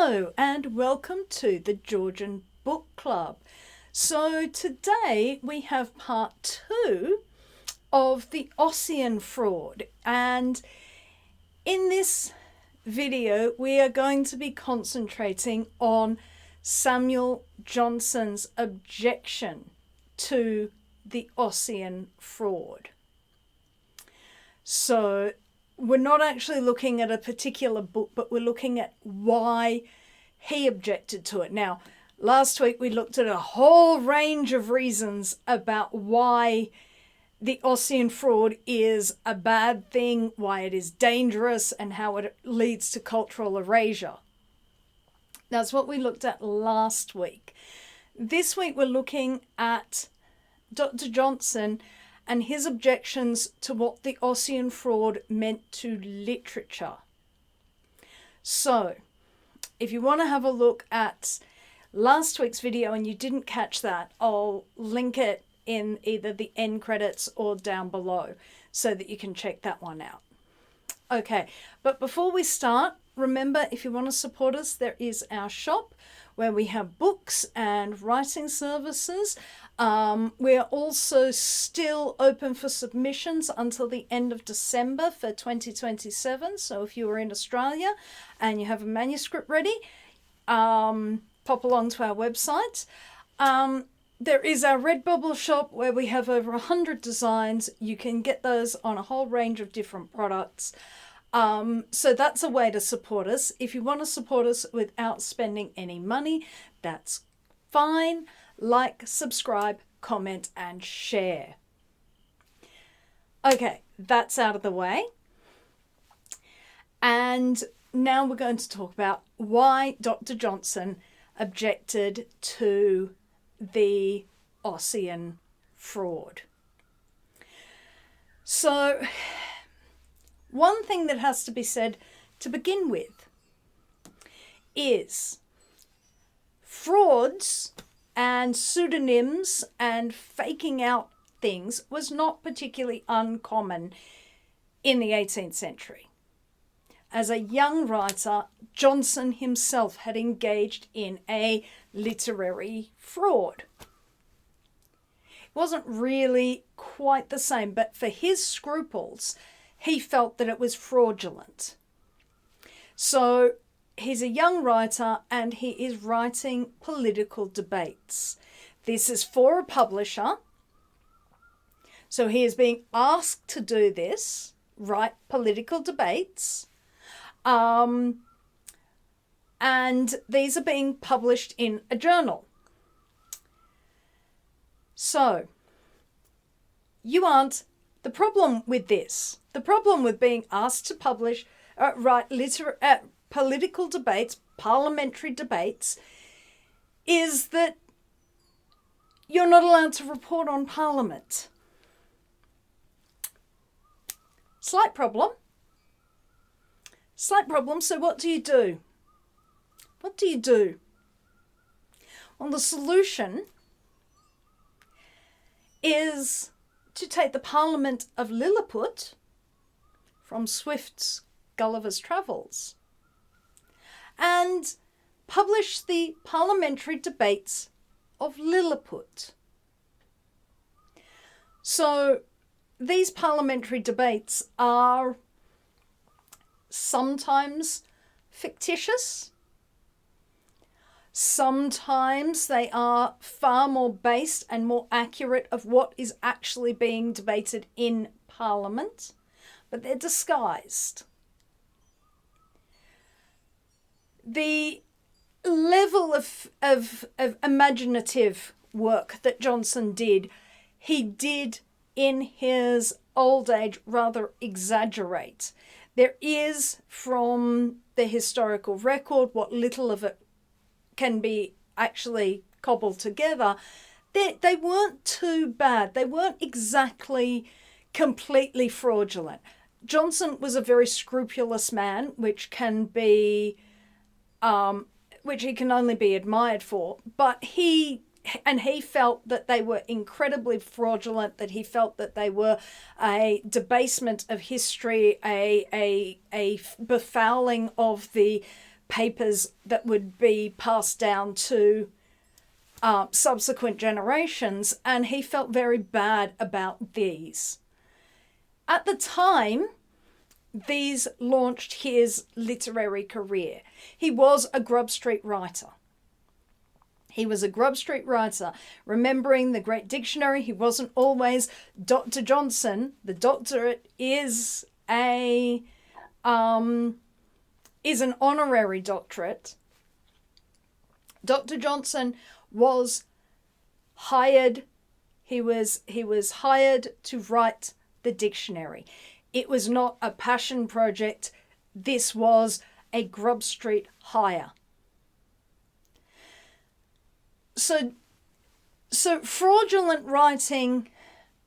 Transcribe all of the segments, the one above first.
Hello and welcome to the Georgian Book Club. So today we have part 2 of the Ossian fraud, and in this video we are going to be concentrating on Samuel Johnson's objection to the Ossian fraud. So we're not actually looking at a particular book, but we're looking at why he objected to it. Now, last week we looked at a whole range of reasons about why the Ossian fraud is a bad thing, why it is dangerous, and how it leads to cultural erasure. That's what we looked at last week. This week we're looking at Dr. Johnson and his objections to what the Ossian fraud meant to literature. So, if you want to have a look at last week's video and you didn't catch that, I'll link it in either the end credits or down below so that you can check that one out. Okay, but before we start, remember, if you want to support us, there is our shop where we have books and writing services. We're also still open for submissions until the end of December for 2027. So if you are in Australia and you have a manuscript ready, pop along to our website. There is our Redbubble shop where we have over 100 designs. You can get those on a whole range of different products. So that's a way to support us. If you want to support us without spending any money, that's fine. Like, subscribe, comment, and share. Okay, that's out of the way. And now we're going to talk about why Dr. Johnson objected to the Ossian fraud. So, one thing that has to be said to begin with is frauds and pseudonyms and faking out things was not particularly uncommon in the 18th century. As a young writer, Johnson himself had engaged in a literary fraud. It wasn't really quite the same, but for his scruples, he felt that it was fraudulent. So he's a young writer and he is writing political debates. This is for a publisher. So he is being asked to do this, write political debates. And these are being published in a journal. So you aren't the problem with this. The problem with being asked to publish, write political debates, parliamentary debates, is that you're not allowed to report on Parliament. Slight problem. Slight problem. So what do you do? What do you do? Well, the solution is to take the Parliament of Lilliput from Swift's Gulliver's Travels and publish the parliamentary debates of Lilliput. So these parliamentary debates are sometimes fictitious. Sometimes they are far more based and more accurate of what is actually being debated in Parliament, but they're disguised. The level of imaginative work that Johnson did, he did in his old age rather exaggerate. There is, from the historical record, what little of it can be actually cobbled together, they weren't too bad. They weren't exactly completely fraudulent. Johnson was a very scrupulous man, which can be, which he can only be admired for, but he felt that they were incredibly fraudulent, that he felt that they were a debasement of history, a befouling of the papers that would be passed down to subsequent generations, and he felt very bad about these. At the time, these launched his literary career. He was a Grub Street writer. He was a Grub Street writer, remembering the great dictionary. He wasn't always Dr. Johnson. The doctorate is an honorary doctorate. Dr. Johnson was hired. He was hired to write the dictionary. It was not a passion project. This was a Grub Street hire. So fraudulent writing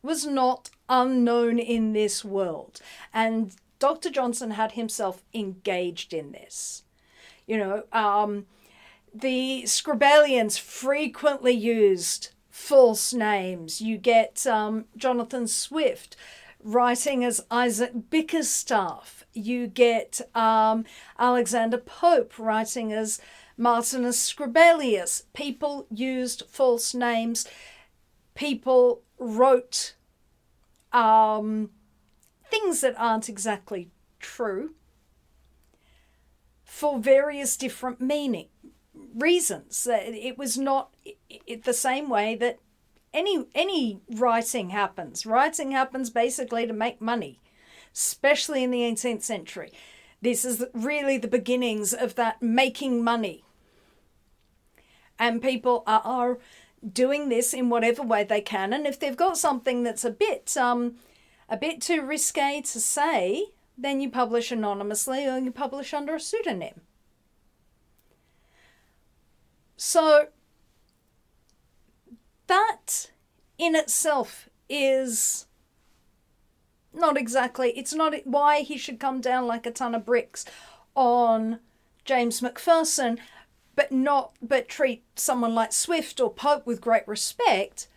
was not unknown in this world, and Dr. Johnson had himself engaged in this. The Scribalians frequently used false names. You get Jonathan Swift writing as Isaac Bickerstaff. You get Alexander Pope writing as Martinus Scribalius. People used false names. People wrote things that aren't exactly true for various different reasons. It was not the same way that any writing happens. Writing happens basically to make money, especially in the 18th century. This is really the beginnings of that making money. And people are doing this in whatever way they can. And if they've got something that's a bit too risque to say, then you publish anonymously or you publish under a pseudonym. So that in itself is not exactly, it's not why he should come down like a ton of bricks on James McPherson, but treat someone like Swift or Pope with great respect.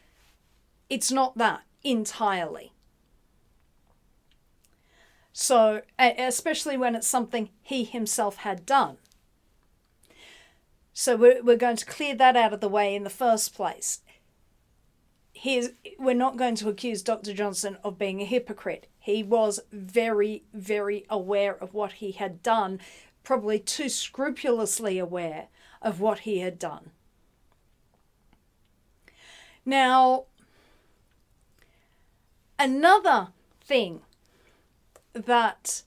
It's not that entirely. So, especially when it's something he himself had done. So we're going to clear that out of the way in the first place. We're not going to accuse Dr. Johnson of being a hypocrite. He was very, very aware of what he had done, probably too scrupulously aware of what he had done. Now, another thing that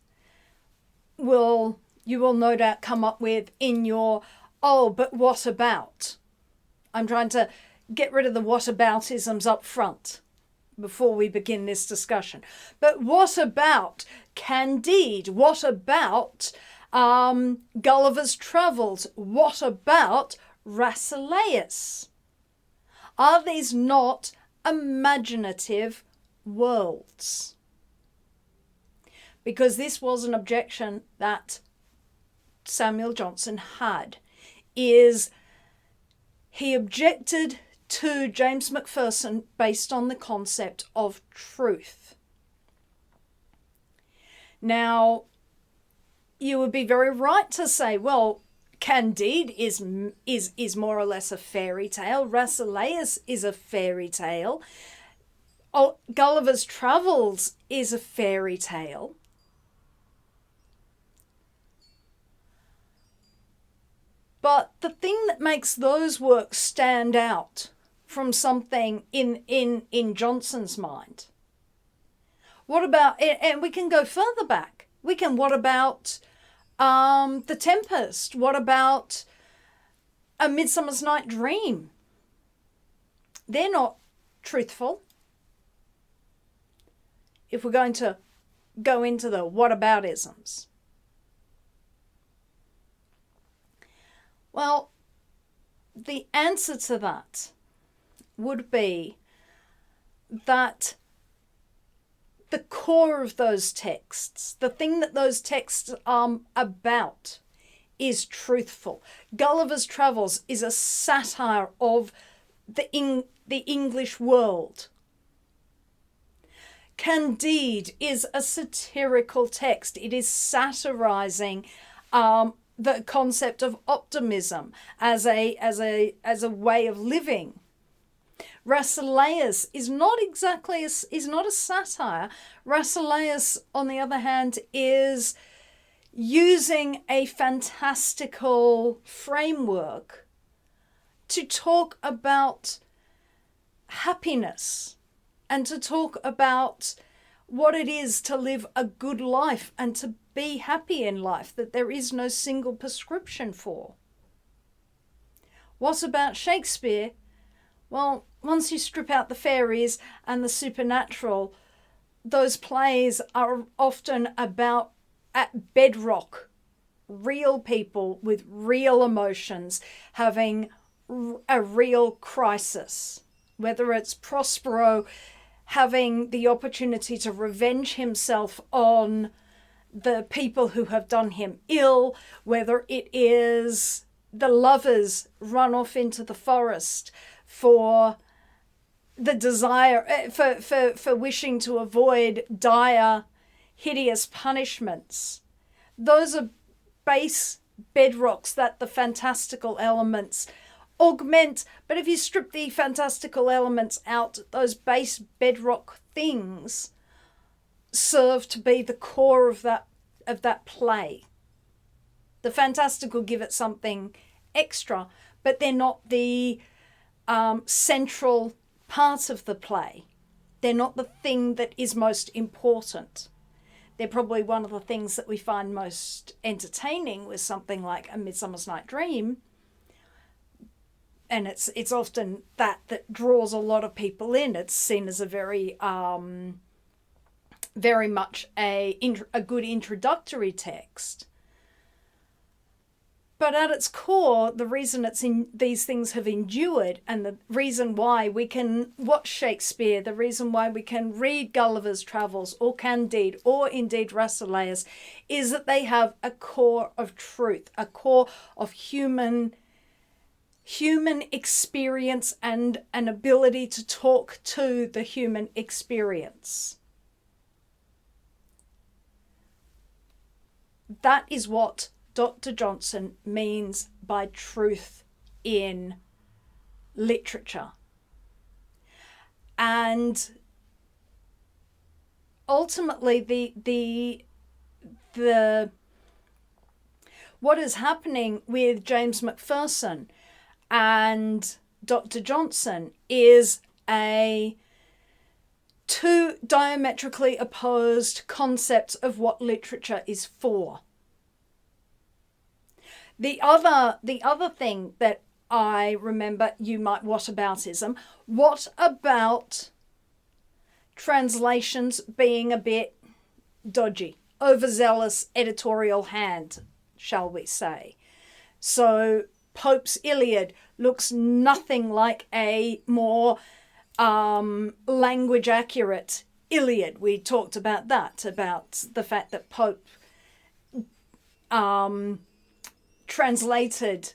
you will no doubt come up with in your, oh, but what about? I'm trying to get rid of the whataboutisms up front before we begin this discussion. But what about Candide? What about Gulliver's Travels? What about Rasselas? Are these not imaginative worlds? Because this was an objection that Samuel Johnson had, is he objected to James McPherson based on the concept of truth. Now, you would be very right to say, well, Candide is more or less a fairy tale. Rasselas is a fairy tale. Gulliver's Travels is a fairy tale. But the thing that makes those works stand out from something in Johnson's mind, what about, and we can go further back, what about The Tempest? What about A Midsummer's Night Dream? They're not truthful. If we're going to go into the whataboutisms. Well, the answer to that would be that the core of those texts, the thing that those texts are about, is truthful. Gulliver's Travels is a satire of the English world. Candide is a satirical text. It is satirizing the concept of optimism as a way of living. Rasselas is not exactly is not a satire. Rasselas, on the other hand, is using a fantastical framework to talk about happiness and to talk about what it is to live a good life and to be happy in life, that there is no single prescription for. What about Shakespeare? Well, once you strip out the fairies and the supernatural, those plays are often about, at bedrock, real people with real emotions having a real crisis. Whether it's Prospero having the opportunity to revenge himself on the people who have done him ill, whether it is the lovers run off into the forest for the desire, for wishing to avoid dire, hideous punishments. Those are base bedrocks that the fantastical elements augment. But if you strip the fantastical elements out, those base bedrock things serve to be the core of that play. The fantastical give it something extra, but they're not the central part of the play. They're not the thing that is most important. They're probably one of the things that we find most entertaining with something like A Midsummer's Night Dream. And it's often that draws a lot of people in. It's seen as a very much a good introductory text. But at its core, the reason these things have endured, and the reason why we can watch Shakespeare, the reason why we can read Gulliver's Travels or Candide or indeed Rasselas, is that they have a core of truth, a core of human experience and an ability to talk to the human experience. That is what Dr. Johnson means by truth in literature. And ultimately the what is happening with James McPherson and Dr. Johnson is two diametrically opposed concepts of what literature is for. The other thing that I remember, whataboutism. What about translations being a bit dodgy, overzealous editorial hand, shall we say? So Pope's Iliad looks nothing like a more language accurate Iliad. We talked about that, about the fact that Pope translated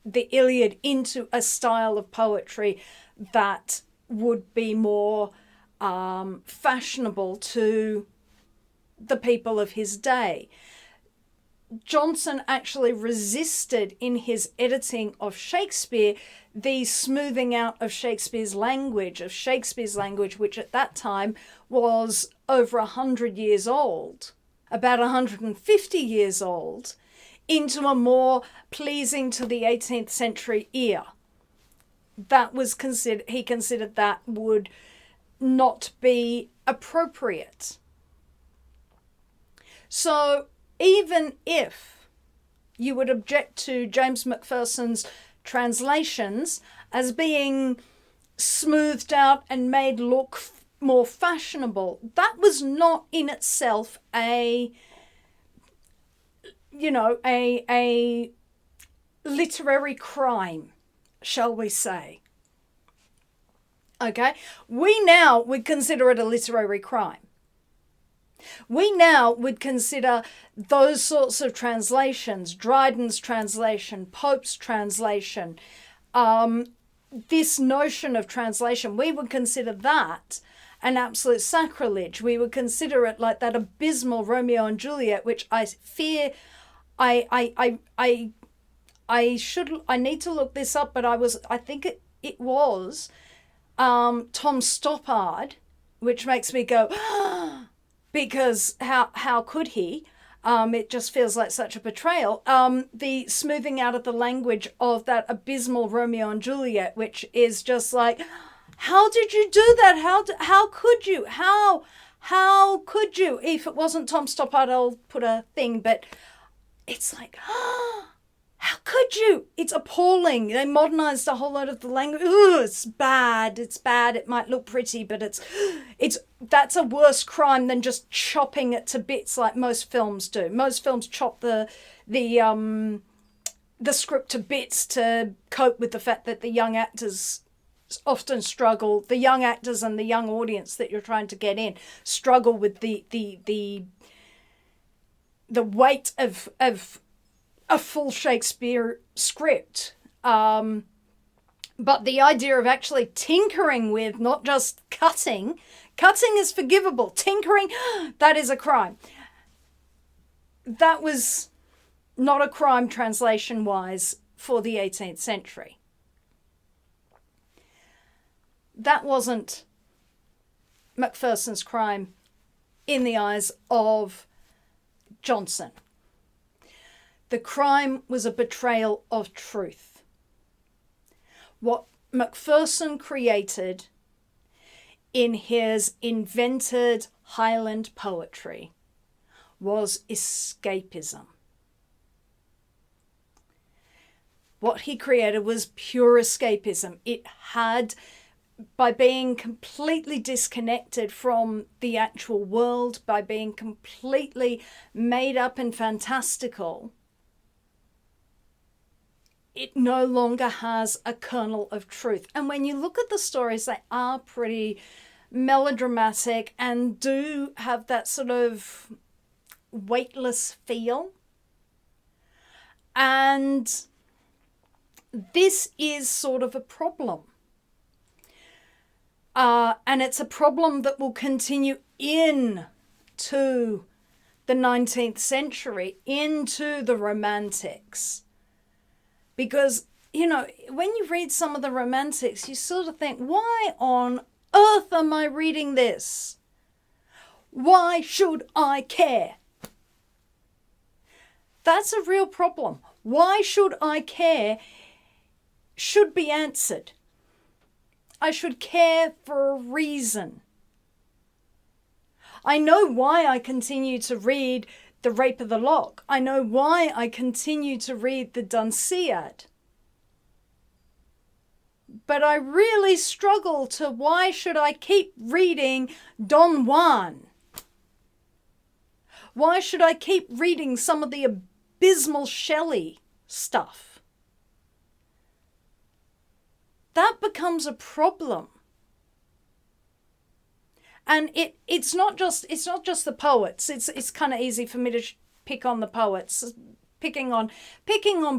the Iliad into a style of poetry that would be more fashionable to the people of his day. Johnson actually resisted in his editing of Shakespeare the smoothing out of Shakespeare's language, which at that time was over 100 years old, about 150 years old, into a more pleasing to the 18th century ear. That was he considered that would not be appropriate. So even if you would object to James McPherson's translations as being smoothed out and made look more fashionable, that was not in itself a literary crime, shall we say. Okay? We now would consider it a literary crime. We now would consider those sorts of translations, Dryden's translation, Pope's translation, this notion of translation, we would consider that an absolute sacrilege. We would consider it like that abysmal Romeo and Juliet, which I fear I need to look this up, but I think it was Tom Stoppard, which makes me go, because how could he? It just feels like such a betrayal. The smoothing out of the language of that abysmal Romeo and Juliet, which is just like, how did you do that? How could you? How could you? If it wasn't Tom Stoppard, I'll put a thing, but it's like, how could you? It's appalling. They modernized a whole lot of the language. Ugh, it's bad. It's bad. It might look pretty, but that's a worse crime than just chopping it to bits like most films do. Most films chop the script to bits to cope with the fact that the young actors often struggle. The young actors and the young audience that you're trying to get in struggle with the weight of a full Shakespeare script. But the idea of actually tinkering with, not just cutting is forgivable. Tinkering, that is a crime. That was not a crime translation-wise for the 18th century. That wasn't McPherson's crime in the eyes of Johnson. The crime was a betrayal of truth. What McPherson created in his invented Highland poetry was escapism. What he created was pure escapism. It had, by being completely disconnected from the actual world, by being completely made up and fantastical, it no longer has a kernel of truth. And when you look at the stories, they are pretty melodramatic and do have that sort of weightless feel. And this is sort of a problem. And it's a problem that will continue into the 19th century, into the Romantics. Because, you know, when you read some of the Romantics, you sort of think, why on earth am I reading this? Why should I care? That's a real problem. Why should I care should be answered. I should care for a reason. I know why I continue to read The Rape of the Lock. I know why I continue to read the Dunciad. But I really struggle to why should I keep reading Don Juan? Why should I keep reading some of the abysmal Shelley stuff? That becomes a problem. And it's not just the poets. It's kind of easy for me to pick on the poets. Picking on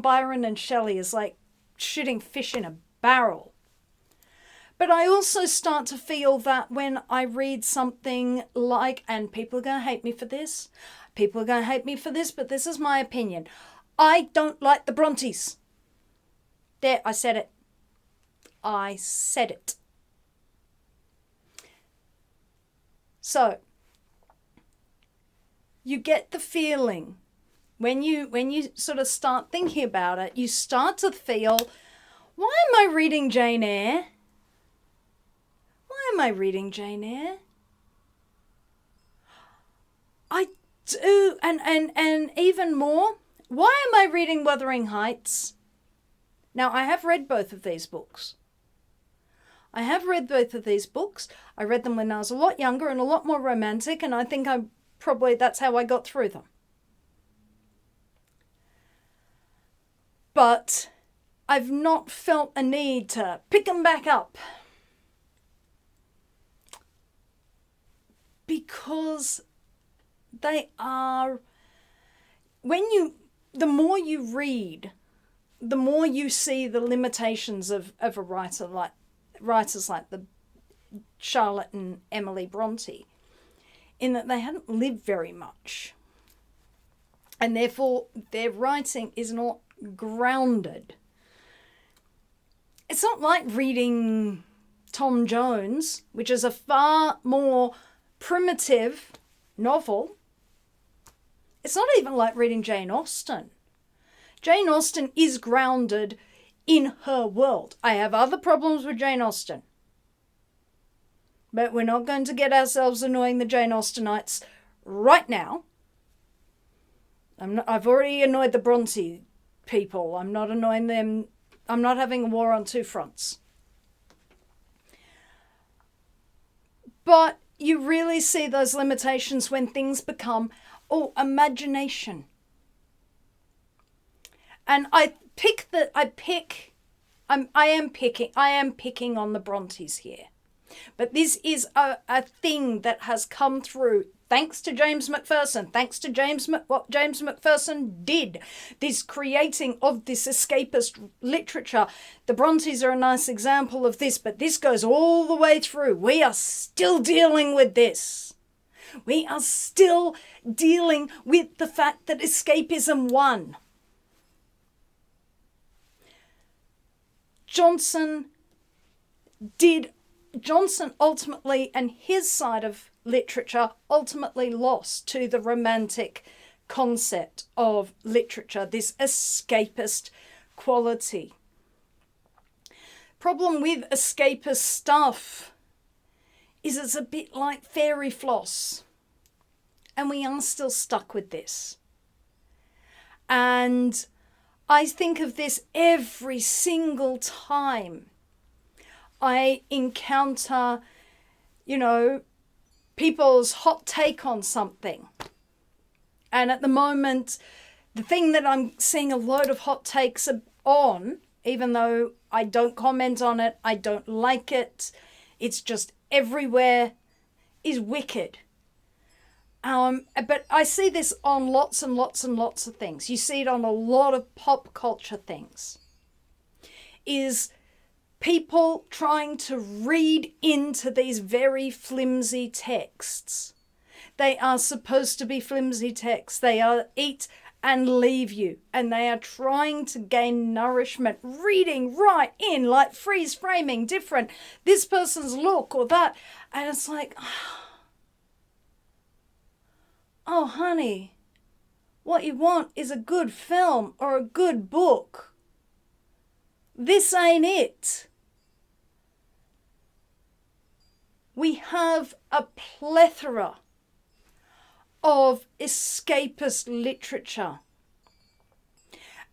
Byron and Shelley is like shooting fish in a barrel. But I also start to feel that when I read something like, and people are going to hate me for this, but this is my opinion. I don't like the Brontes. There, I said it. So, you get the feeling, when you sort of start thinking about it, you start to feel, why am I reading Jane Eyre? Why am I reading Jane Eyre? I do, and even more, why am I reading Wuthering Heights? Now, I have read both of these books. I read them when I was a lot younger and a lot more romantic, and I think that's how I got through them. But I've not felt a need to pick them back up. Because they are, the more you read, the more you see the limitations of a writers like the Charlotte and Emily Bronte, in that they hadn't lived very much. And therefore, their writing is not grounded. It's not like reading Tom Jones, which is a far more primitive novel. It's not even like reading Jane Austen. Jane Austen is grounded in her world. I have other problems with Jane Austen. But we're not going to get ourselves annoying the Jane Austenites right now. I've already annoyed the Bronte people. I'm not annoying them. I'm not having a war on two fronts. But you really see those limitations when things become, imagination. And I am picking on the Brontes here. But this is a thing that has come through thanks to James McPherson, thanks to what James McPherson did, this creating of this escapist literature. The Brontes are a nice example of this, but this goes all the way through. We are still dealing with this. We are still dealing with the fact that escapism won. Johnson ultimately, and his side of literature ultimately lost to the romantic concept of literature, this escapist quality. Problem with escapist stuff is it's a bit like fairy floss, and we are still stuck with this. And I think of this every single time I encounter, people's hot take on something. And at the moment, the thing that I'm seeing a load of hot takes on, even though I don't comment on it, I don't like it, it's just everywhere, is Wicked. But I see this on lots and lots and lots of things. You see it on a lot of pop culture things. Is people trying to read into these very flimsy texts. They are supposed to be flimsy texts. They are eat and leave you. And they are trying to gain nourishment, reading right in, like freeze framing, different, this person's look or that. And it's like, oh, honey, what you want is a good film or a good book. This ain't it. We have a plethora of escapist literature.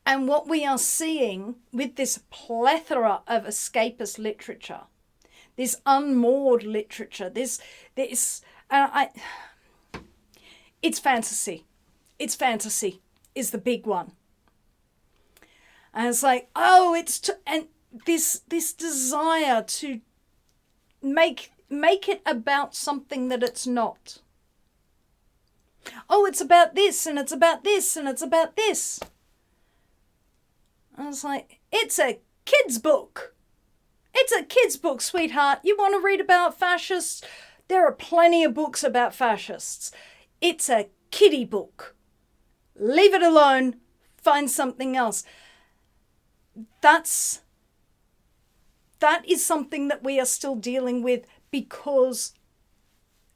And what we are seeing with this plethora of escapist literature, this unmoored literature, it's fantasy. It's fantasy is the big one. And it's like, and this desire to make it about something that it's not. Oh, it's about this, and it's about this, and it's about this. I was like, it's a kid's book. It's a kid's book, sweetheart. You want to read about fascists? There are plenty of books about fascists. It's a kiddie book. Leave it alone. Find something else. That is something that we are still dealing with because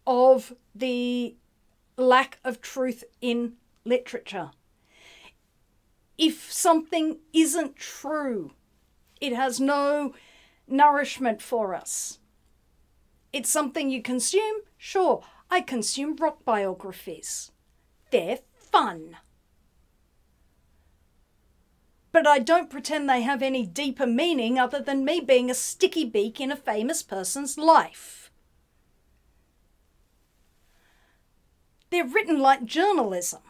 of the lack of truth in literature. If something isn't true, it has no nourishment for us. It's something you consume. Sure, I consume rock biographies. They're fun. But I don't pretend they have any deeper meaning other than me being a sticky beak in a famous person's life. They're written like journalism.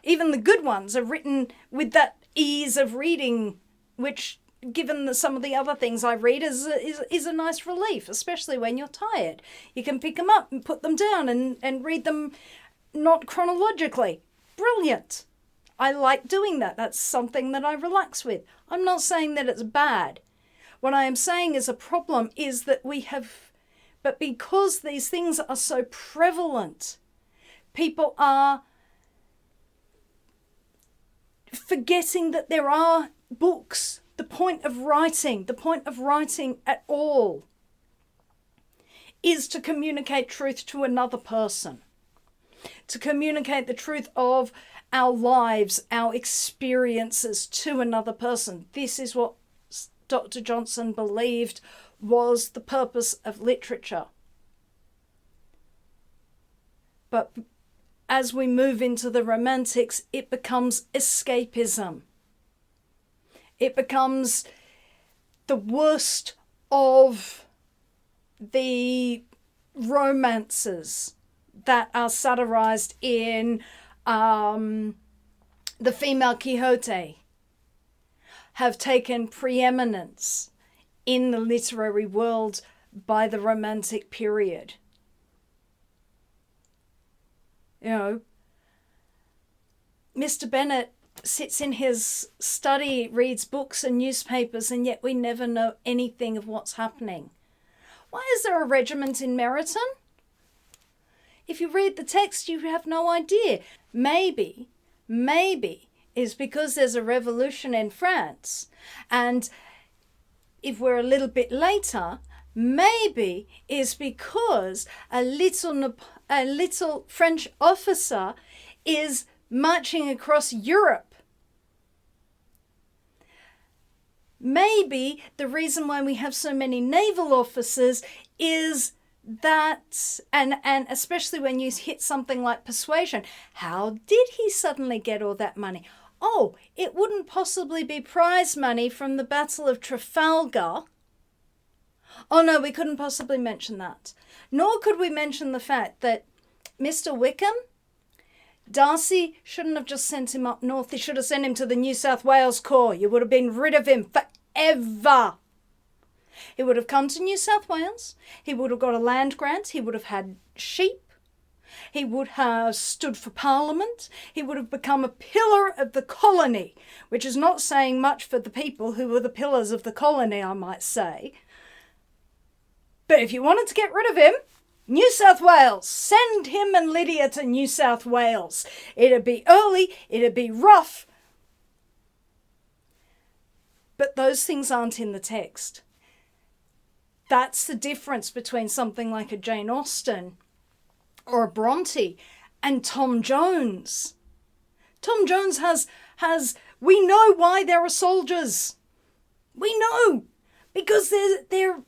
Even the good ones are written with that ease of reading, which, given some of the other things I read, is a nice relief, especially when you're tired. You can pick them up and put them down and read them not chronologically. Brilliant. I like doing that. That's something that I relax with. I'm not saying that it's bad. What I am saying is a problem is that we have, but because these things are so prevalent, People are forgetting that there are books. The point of writing at all, is to communicate truth to another person, to communicate the truth of our lives, our experiences to another person. This is what Dr. Johnson believed was the purpose of literature. But as we move into the Romantics, it becomes escapism. It becomes the worst of the romances that are satirized in the female Quixote, have taken preeminence in the literary world by the Romantic period. You know, Mr. Bennet sits in his study, reads books and newspapers, and yet we never know anything of what's happening. Why is there a regiment in Meryton? If you read the text, you have no idea. Maybe is because there's a revolution in France, and if we're a little bit later, maybe is because a little French officer is marching across Europe. Maybe the reason why we have so many naval officers is that, and especially when you hit something like persuasion, how did he suddenly get all that money? Oh, it wouldn't possibly be prize money from the Battle of Trafalgar. Oh no, we couldn't possibly mention that. Nor could we mention the fact that Mr. Wickham, Darcy shouldn't have just sent him up north. He should have sent him to the New South Wales Corps. You would have been rid of him forever. He would have come to New South Wales. He would have got a land grant. He would have had sheep. He would have stood for Parliament. He would have become a pillar of the colony, which is not saying much for the people who were the pillars of the colony, I might say. But if you wanted to get rid of him, New South Wales, send him and Lydia to New South Wales. It'd be early, it'd be rough. But those things aren't in the text. That's the difference between something like a Jane Austen or a Bronte and Tom Jones. Tom Jones has we know why there are soldiers. We know, because they're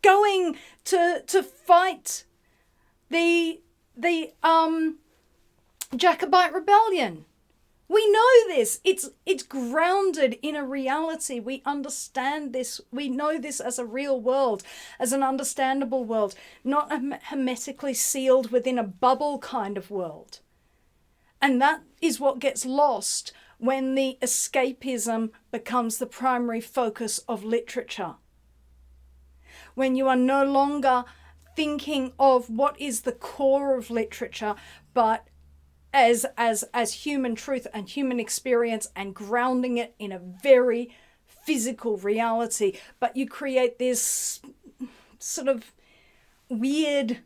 going to fight the Jacobite rebellion. We know this. It's grounded in a reality. We understand this. We know this as a real world, as an understandable world, not a hermetically sealed within a bubble kind of world. And that is what gets lost when the escapism becomes the primary focus of literature. When you are no longer thinking of what is the core of literature, but as human truth and human experience, and grounding it in a very physical reality. But you create this sort of weird,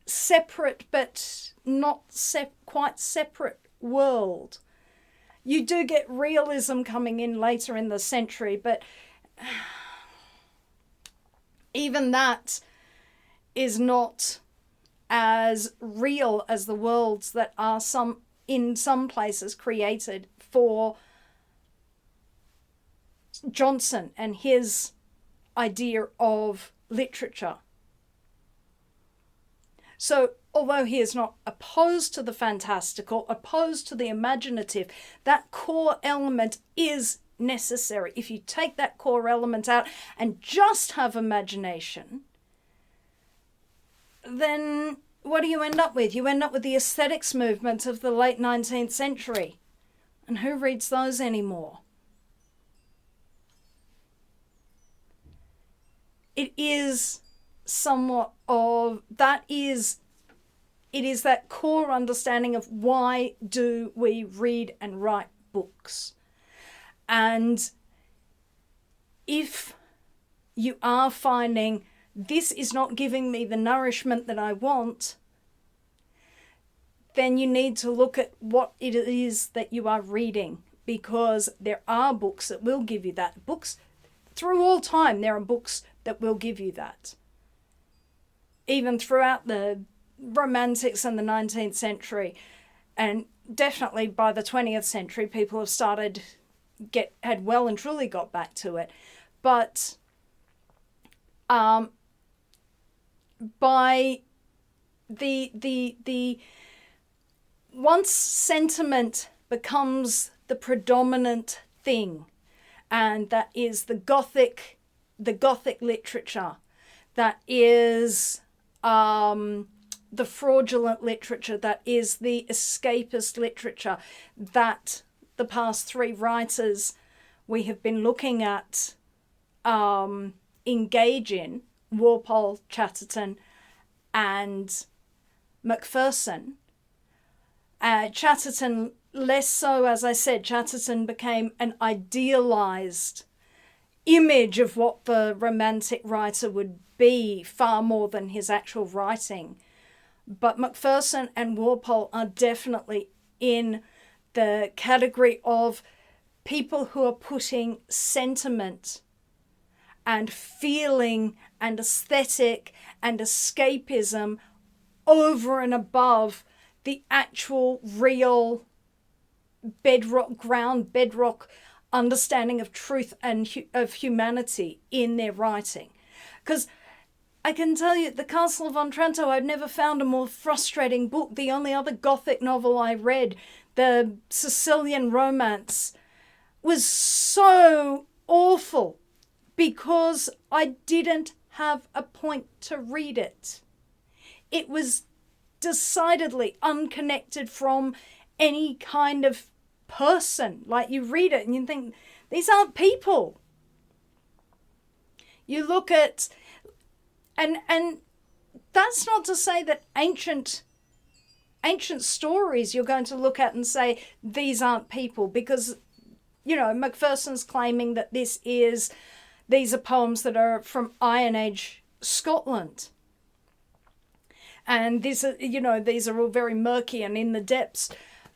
separate but not quite separate world. You do get realism coming in later in the century, but even that is not as real as the worlds that are in some places created for Johnson and his idea of literature. So although he is not opposed to the fantastical, opposed to the imaginative, that core element is necessary. If you take that core element out and just have imagination, then what do you end up with? You end up with the aesthetics movement of the late 19th century. And who reads those anymore? It is somewhat of that is it is that core understanding of why do we read and write books. And if you are finding this is not giving me the nourishment that I want, then you need to look at what it is that you are reading, because there are books that will give you that. Books, through all time, there are books that will give you that. Even throughout the Romantics and the 19th century, and definitely by the 20th century, people have had well and truly got back to it. But by the once sentiment becomes the predominant thing, and that is the Gothic literature, that is the fraudulent literature, that is the escapist literature that the past three writers we have been looking at engage in, Walpole, Chatterton and McPherson. Chatterton less so, as I said. Chatterton became an idealized image of what the Romantic writer would be, far more than his actual writing. But McPherson and Walpole are definitely in the category of people who are putting sentiment and feeling and aesthetic and escapism over and above the actual real bedrock understanding of truth and of humanity in their writing. Because I can tell you, The Castle of Otranto, I've never found a more frustrating book. The only other Gothic novel I read, the Sicilian Romance, was so awful because I didn't have a point to read it. It was decidedly unconnected from any kind of person. Like, you read it and you think, these aren't people. You look at, and that's not to say that ancient stories you're going to look at and say, these aren't people, because, you know, McPherson's claiming that these are poems that are from Iron Age Scotland. And these are all very murky and in the depths.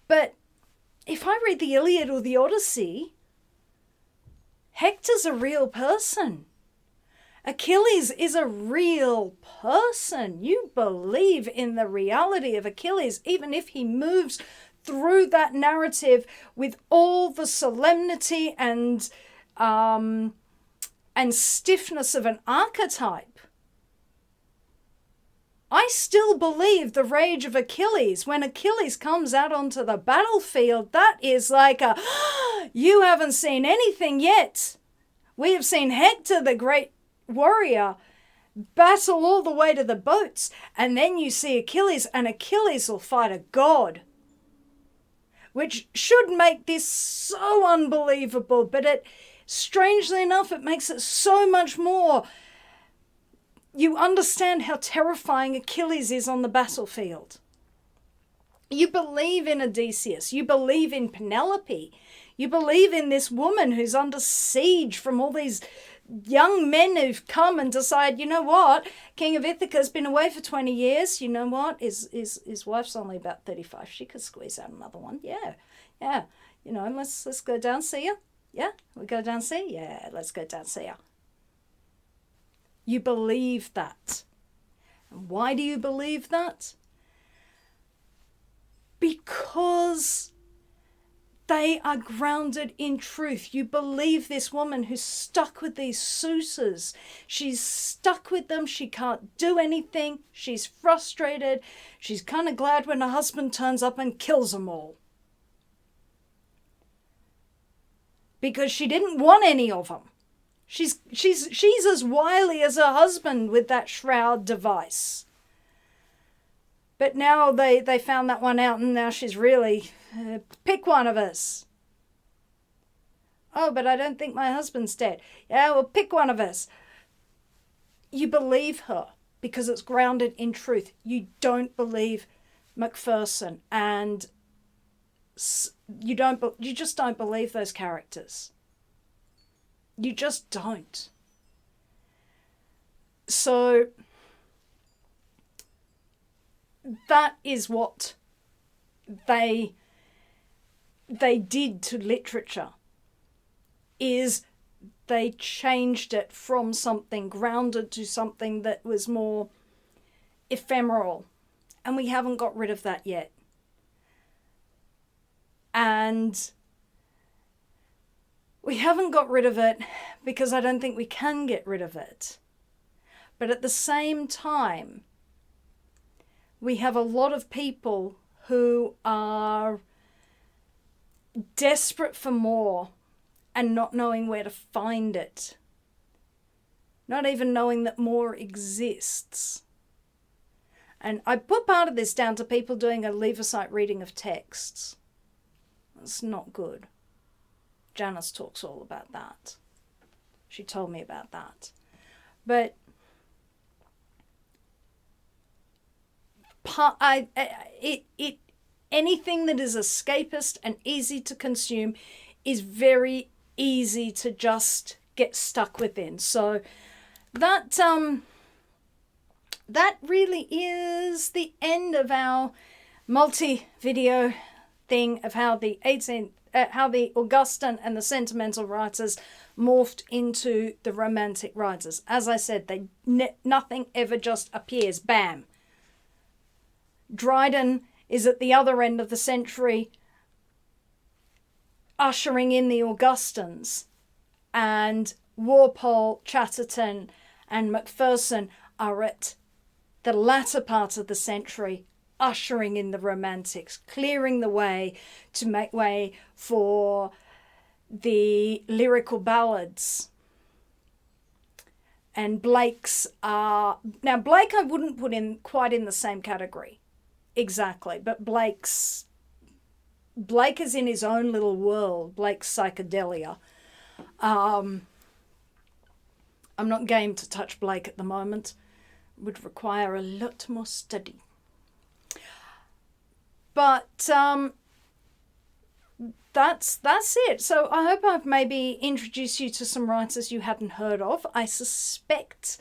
But if I read the Iliad or the Odyssey, Hector's a real person. Achilles is a real person. You believe in the reality of Achilles, even if he moves through that narrative with all the solemnity and stiffness of an archetype. I still believe the rage of Achilles. When Achilles comes out onto the battlefield, that is like a, you haven't seen anything yet. We have seen Hector, the great warrior, battle all the way to the boats, and then you see Achilles, and Achilles will fight a god, which should make this so unbelievable, but it, strangely enough, it makes it so much more. You understand how terrifying Achilles is on the battlefield. You believe in Odysseus. You believe in Penelope. You believe in this woman who's under siege from all these young men who've come and decide, you know what, King of Ithaca's been away for 20 years. You know what, his wife's only about 35. She could squeeze out another one. Yeah. You know, let's go down, see her. Yeah, we go down, see? Yeah, let's go down, see her. You believe that. And why do you believe that? Because they are grounded in truth. You believe this woman who's stuck with these suitors. She's stuck with them. She can't do anything. She's frustrated. She's kind of glad when her husband turns up and kills them all. Because she didn't want any of them. She's as wily as her husband with that shroud device. But now they found that one out, and now she's really, pick one of us. Oh, but I don't think my husband's dead. Yeah, well, pick one of us. You believe her because it's grounded in truth. You don't believe McPherson, and you just don't believe those characters. You just don't. So that is what they did to literature is they changed it from something grounded to something that was more ephemeral. And we haven't got rid of that yet. And we haven't got rid of it because I don't think we can get rid of it. But at the same time, we have a lot of people who are desperate for more and not knowing where to find it. Not even knowing that more exists. And I put part of this down to people doing a leave-a-site reading of texts. It's not good. Janice talks all about that. She told me about that. But anything that is escapist and easy to consume is very easy to just get stuck within. So that really is the end of our multi-video thing of how the Augustan and the sentimental writers morphed into the romantic writers. As I said, nothing ever just appears, bam. Dryden is at the other end of the century, ushering in the Augustans, and Walpole, Chatterton, and McPherson are at the latter part of the century, ushering in the Romantics, clearing the way to make way for the lyrical ballads. And Blake's are... Now, Blake I wouldn't put in quite in the same category. Exactly. But Blake is in his own little world. Blake's psychedelia. I'm not game to touch Blake at the moment. Would require a lot more study. But that's it. So I hope I've maybe introduced you to some writers you hadn't heard of. I suspect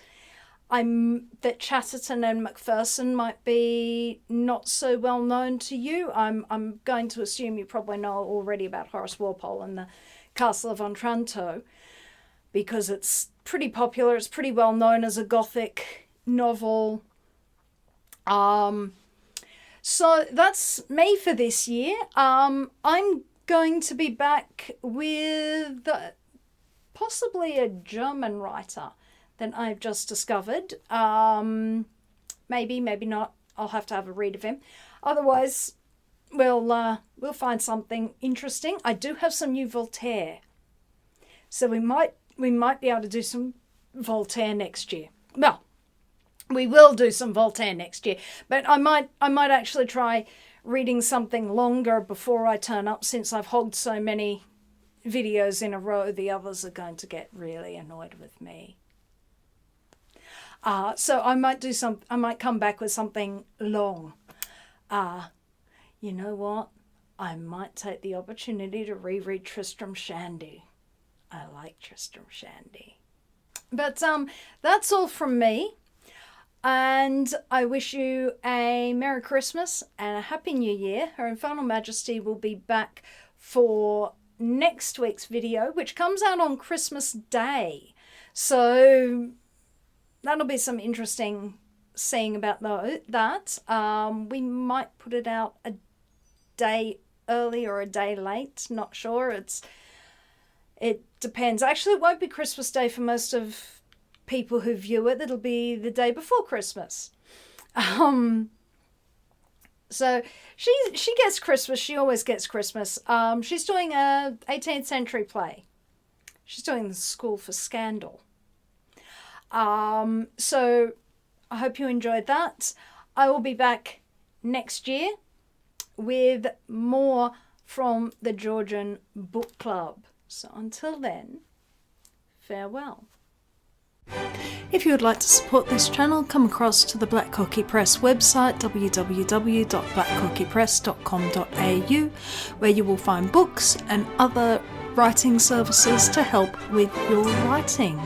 that Chatterton and McPherson might be not so well known to you. I'm going to assume you probably know already about Horace Walpole and the Castle of Otranto, because it's pretty popular. It's pretty well known as a Gothic novel. So that's me for this year. I'm going to be back with possibly a German writer that I've just discovered. Maybe not. I'll have to have a read of him. Otherwise, we'll find something interesting. I do have some new Voltaire, so we might be able to do some Voltaire next year. Well, we will do some Voltaire next year, but I might actually try reading something longer before I turn up, since I've hogged so many videos in a row. The others are going to get really annoyed with me. So I might come back with something long. You know what? I might take the opportunity to reread Tristram Shandy. I like Tristram Shandy. But that's all from me. And I wish you a Merry Christmas and a Happy New Year. Her Infernal Majesty will be back for next week's video, which comes out on Christmas Day. So that'll be some interesting seeing about that. We might put it out a day early or a day late. Not sure. It depends. Actually, it won't be Christmas Day for most of people who view it. It'll be the day before Christmas. So she gets Christmas. She always gets Christmas. She's doing a 18th century play. She's doing The School for Scandal. So I hope you enjoyed that. I will be back next year with more from the Georgian Book Club. So until then, farewell. If you would like to support this channel, come across to the Black Cockie Press website, www.blackcockiepress.com.au, where you will find books and other writing services to help with your writing.